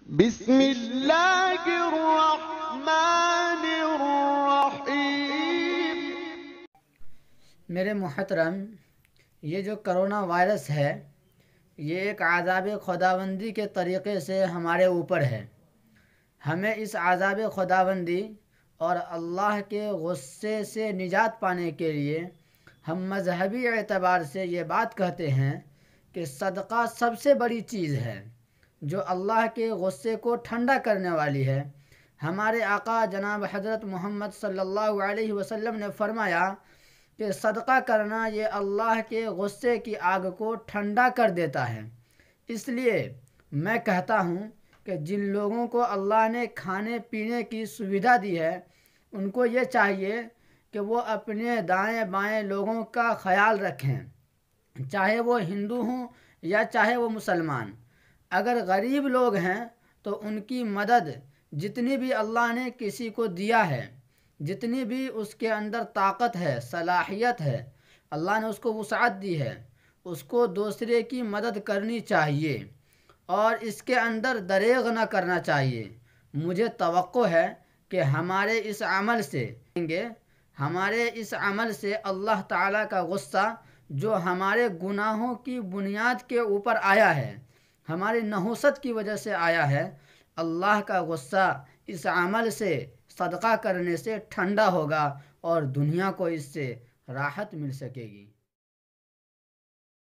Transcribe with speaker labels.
Speaker 1: بسم اللہ الرحمن الرحیم۔
Speaker 2: میرے محترم، یہ جو کرونا وائرس ہے یہ ایک عذاب خداوندی کے طریقے سے ہمارے اوپر ہے۔ ہمیں اس عذاب خداوندی اور اللہ کے غصے سے نجات پانے کے لیے ہم مذہبی اعتبار سے یہ بات کہتے ہیں کہ صدقہ سب سے بڑی چیز ہے جو اللہ کے غصے کو ٹھنڈا کرنے والی ہے۔ ہمارے آقا جناب حضرت محمد صلی اللہ علیہ وسلم نے فرمایا کہ صدقہ کرنا یہ اللہ کے غصے کی آگ کو ٹھنڈا کر دیتا ہے۔ اس لیے میں کہتا ہوں کہ جن لوگوں کو اللہ نے کھانے پینے کی سویدھا دی ہے ان کو یہ چاہیے کہ وہ اپنے دائیں بائیں لوگوں کا خیال رکھیں، چاہے وہ ہندو ہوں یا چاہے وہ مسلمان۔ اگر غریب لوگ ہیں تو ان کی مدد جتنی بھی اللہ نے کسی کو دیا ہے، جتنی بھی اس کے اندر طاقت ہے، صلاحیت ہے، اللہ نے اس کو وسعت دی ہے، اس کو دوسرے کی مدد کرنی چاہیے اور اس کے اندر دریغ نہ کرنا چاہیے۔ مجھے توقع ہے کہ ہمارے اس عمل سے اللہ تعالیٰ کا غصہ جو ہمارے گناہوں کی بنیاد کے اوپر آیا ہے، ہماری نحوست کی وجہ سے آیا ہے، اللہ کا غصہ اس عمل سے، صدقہ کرنے سے ٹھنڈا ہوگا اور دنیا کو اس سے راحت مل سکے گی۔